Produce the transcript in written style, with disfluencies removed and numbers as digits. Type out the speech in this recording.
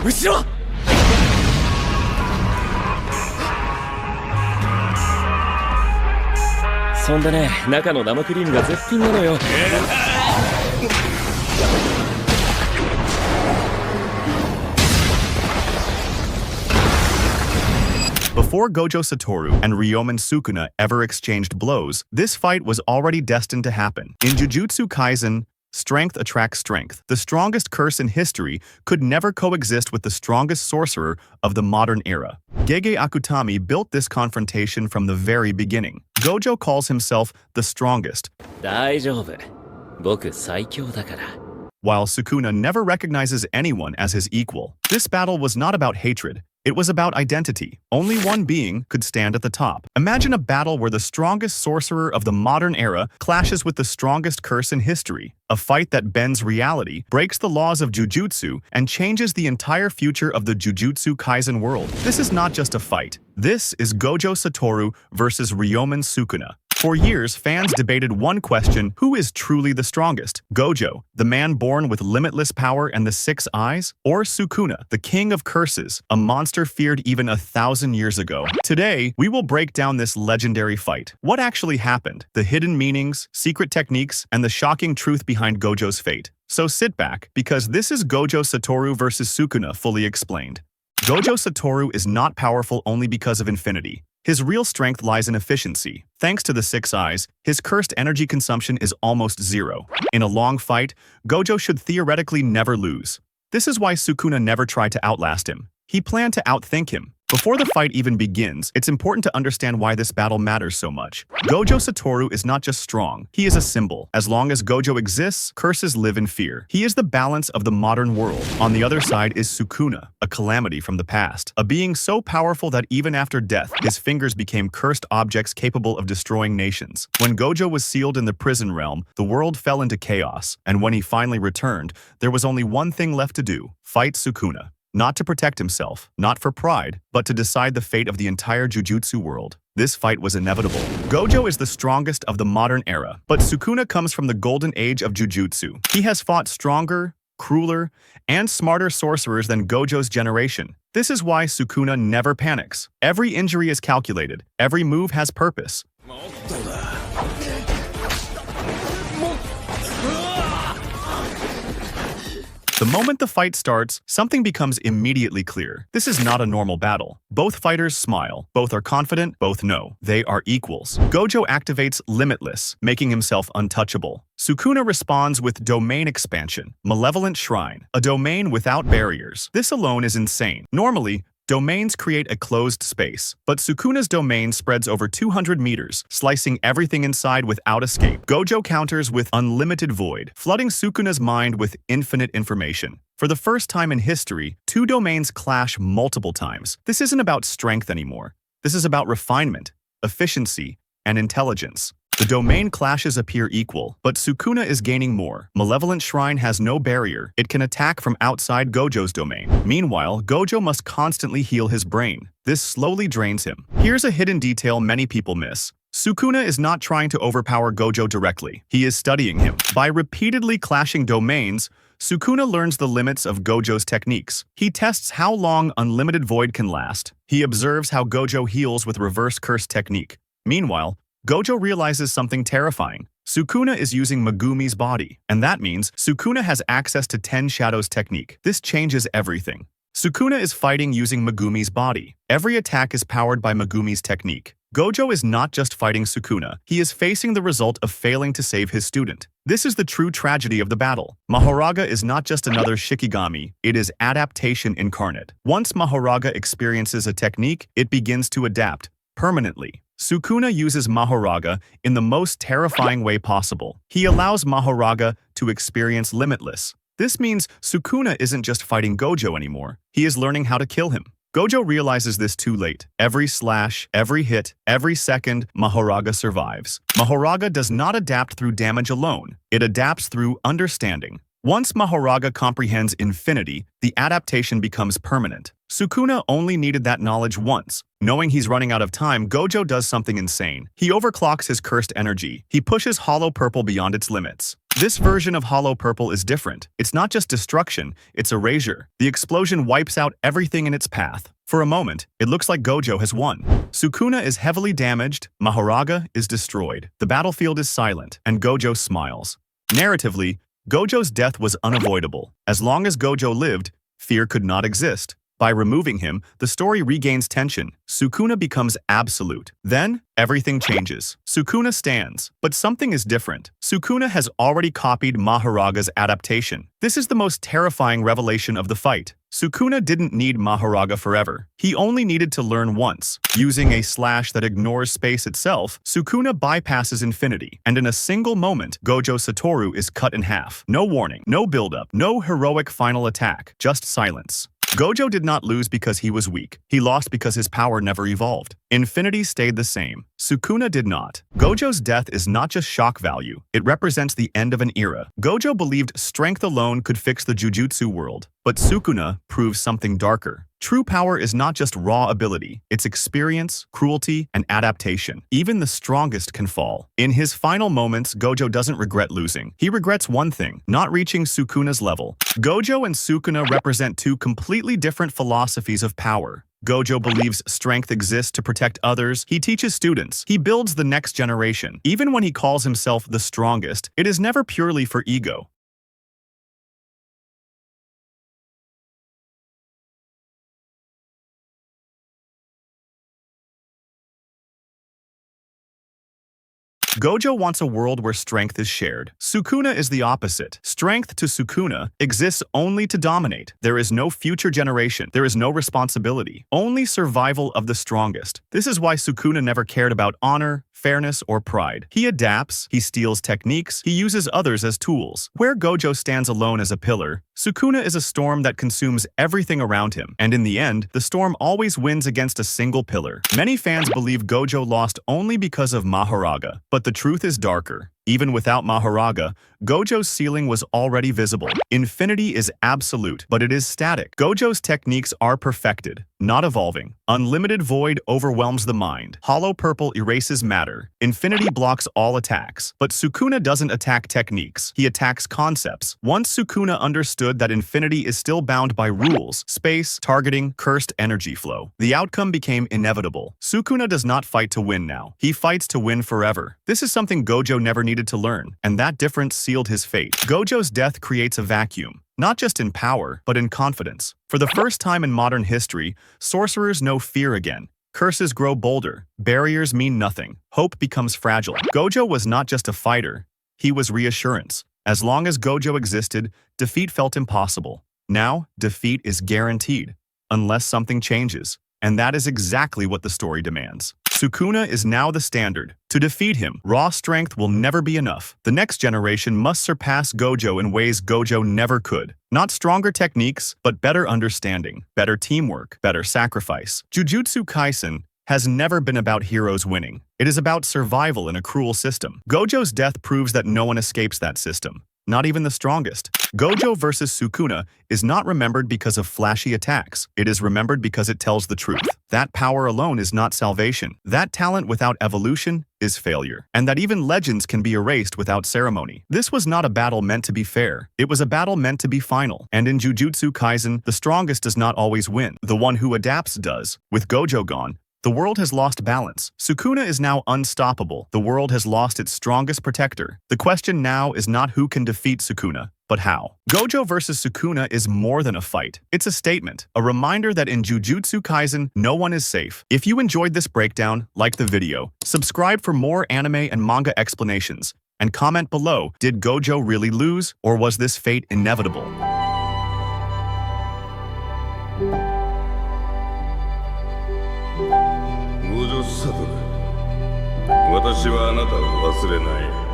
後ろそんでね、中の生クリームが絶品なのよ。Before Gojo Satoru and Ryomen Sukuna ever exchanged blows, this fight was already destined to happen. In Jujutsu Kaisen, strength attracts strength. The strongest curse in history could never coexist with the strongest sorcerer of the modern era. Gege Akutami built this confrontation from the very beginning. Gojo calls himself the strongest, 大丈夫。僕最強だから。 while Sukuna never recognizes anyone as his equal. This battle was not about hatred. It was about identity. Only one being could stand at the top. Imagine a battle where the strongest sorcerer of the modern era clashes with the strongest curse in history. A fight that bends reality, breaks the laws of Jujutsu, and changes the entire future of the Jujutsu Kaisen world. This is not just a fight. This is Gojo Satoru versus Ryomen Sukuna. For years, fans debated one question: who is truly the strongest? Gojo, the man born with limitless power and the 6 eyes? Or Sukuna, the king of curses, a monster feared even 1,000 years ago? Today, we will break down this legendary fight. What actually happened, the hidden meanings, secret techniques, and the shocking truth behind Gojo's fate. So sit back, because this is Gojo Satoru versus Sukuna fully explained. Gojo Satoru is not powerful only because of infinity. His real strength lies in efficiency. Thanks to the 6 eyes, his cursed energy consumption is almost zero. In a long fight, Gojo should theoretically never lose. This is why Sukuna never tried to outlast him. He planned to outthink him. Before the fight even begins, it's important to understand why this battle matters so much. Gojo Satoru is not just strong, he is a symbol. As long as Gojo exists, curses live in fear. He is the balance of the modern world. On the other side is Sukuna, a calamity from the past. A being so powerful that even after death, his fingers became cursed objects capable of destroying nations. When Gojo was sealed in the prison realm, the world fell into chaos. And when he finally returned, there was only one thing left to do: fight Sukuna. Not to protect himself, not for pride, but to decide the fate of the entire Jujutsu world. This fight was inevitable. Gojo is the strongest of the modern era, but Sukuna comes from the golden age of Jujutsu. He has fought stronger, crueler, and smarter sorcerers than Gojo's generation. This is why Sukuna never panics. Every injury is calculated, every move has purpose. The moment the fight starts, something becomes immediately clear. This is not a normal battle. Both fighters smile. Both are confident. Both know they are equals. Gojo activates Limitless, making himself untouchable. Sukuna responds with Domain Expansion, Malevolent Shrine, a domain without barriers. This alone is insane. Normally, domains create a closed space, but Sukuna's domain spreads over 200 meters, slicing everything inside without escape. Gojo counters with Unlimited Void, flooding Sukuna's mind with infinite information. For the first time in history, two domains clash multiple times. This isn't about strength anymore. This is about refinement, efficiency, and intelligence. The domain clashes appear equal, but Sukuna is gaining more. Malevolent Shrine has no barrier. It can attack from outside Gojo's domain. Meanwhile, Gojo must constantly heal his brain. This slowly drains him. Here's a hidden detail many people miss. Sukuna is not trying to overpower Gojo directly. He is studying him. By repeatedly clashing domains, Sukuna learns the limits of Gojo's techniques. He tests how long Unlimited Void can last. He observes how Gojo heals with Reverse Curse technique. Meanwhile, Gojo realizes something terrifying. Sukuna is using Megumi's body, and that means Sukuna has access to 10 Shadows technique. This changes everything. Sukuna is fighting using Megumi's body. Every attack is powered by Megumi's technique. Gojo is not just fighting Sukuna, he is facing the result of failing to save his student. This is the true tragedy of the battle. Mahoraga is not just another Shikigami, it is adaptation incarnate. Once Mahoraga experiences a technique, it begins to adapt, permanently. Sukuna uses Mahoraga in the most terrifying way possible. He allows Mahoraga to experience Limitless. This means Sukuna isn't just fighting Gojo anymore, he is learning how to kill him. Gojo realizes this too late. Every slash, every hit, every second, Mahoraga survives. Mahoraga does not adapt through damage alone, it adapts through understanding. Once Mahoraga comprehends infinity, the adaptation becomes permanent. Sukuna only needed that knowledge once. Knowing he's running out of time, Gojo does something insane. He overclocks his cursed energy. He pushes Hollow Purple beyond its limits. This version of Hollow Purple is different. It's not just destruction, it's erasure. The explosion wipes out everything in its path. For a moment, it looks like Gojo has won. Sukuna is heavily damaged, Mahoraga is destroyed. The battlefield is silent, and Gojo smiles. Narratively, Gojo's death was unavoidable. As long as Gojo lived, fear could not exist. By removing him, the story regains tension. Sukuna becomes absolute. Then, everything changes. Sukuna stands. But something is different. Sukuna has already copied Mahoraga's adaptation. This is the most terrifying revelation of the fight. Sukuna didn't need Mahoraga forever. He only needed to learn once. Using a slash that ignores space itself, Sukuna bypasses infinity. And in a single moment, Gojo Satoru is cut in half. No warning, no buildup, no heroic final attack, just silence. Gojo did not lose because he was weak. He lost because his power never evolved. Infinity stayed the same. Sukuna did not. Gojo's death is not just shock value. It represents the end of an era. Gojo believed strength alone could fix the Jujutsu world. But Sukuna proves something darker. True power is not just raw ability. It's experience, cruelty, and adaptation. Even the strongest can fall. In his final moments, Gojo doesn't regret losing. He regrets one thing, not reaching Sukuna's level. Gojo and Sukuna represent two completely different philosophies of power. Gojo believes strength exists to protect others. He teaches students. He builds the next generation. Even when he calls himself the strongest, it is never purely for ego. Gojo wants a world where strength is shared. Sukuna is the opposite. Strength to Sukuna exists only to dominate. There is no future generation. There is no responsibility. Only survival of the strongest. This is why Sukuna never cared about honor, fairness, or pride. He adapts, he steals techniques, he uses others as tools. Where Gojo stands alone as a pillar, Sukuna is a storm that consumes everything around him. And in the end, the storm always wins against a single pillar. Many fans believe Gojo lost only because of Mahoraga, but the truth is darker. Even without Mahoraga, Gojo's ceiling was already visible. Infinity is absolute, but it is static. Gojo's techniques are perfected, not evolving. Unlimited void overwhelms the mind. Hollow purple erases matter. Infinity blocks all attacks. But Sukuna doesn't attack techniques. He attacks concepts. Once Sukuna understood that infinity is still bound by rules, space, targeting, cursed energy flow, the outcome became inevitable. Sukuna does not fight to win now. He fights to win forever. This is something Gojo never needed to learn, and that difference sealed his fate. Gojo's death creates a vacuum, not just in power, but in confidence. For the first time in modern history, sorcerers know fear again. Curses grow bolder, barriers mean nothing, hope becomes fragile. Gojo was not just a fighter, he was reassurance. As long as Gojo existed, defeat felt impossible. Now, defeat is guaranteed, unless something changes. And that is exactly what the story demands. Sukuna is now the standard. To defeat him, raw strength will never be enough. The next generation must surpass Gojo in ways Gojo never could. Not stronger techniques, but better understanding, better teamwork, better sacrifice. Jujutsu Kaisen has never been about heroes winning. It is about survival in a cruel system. Gojo's death proves that no one escapes that system. Not even the strongest. Gojo versus Sukuna is not remembered because of flashy attacks. It is remembered because it tells the truth. That power alone is not salvation. That talent without evolution is failure. And that even legends can be erased without ceremony. This was not a battle meant to be fair. It was a battle meant to be final. And in Jujutsu Kaisen, the strongest does not always win. The one who adapts does. With Gojo gone, the world has lost balance. Sukuna is now unstoppable. The world has lost its strongest protector. The question now is not who can defeat Sukuna, but how. Gojo versus Sukuna is more than a fight. It's a statement, a reminder that in Jujutsu Kaisen, no one is safe. If you enjoyed this breakdown, like the video, subscribe for more anime and manga explanations, and comment below, did Gojo really lose, or was this fate inevitable? ゴジョサトル、私はあなたを忘れない。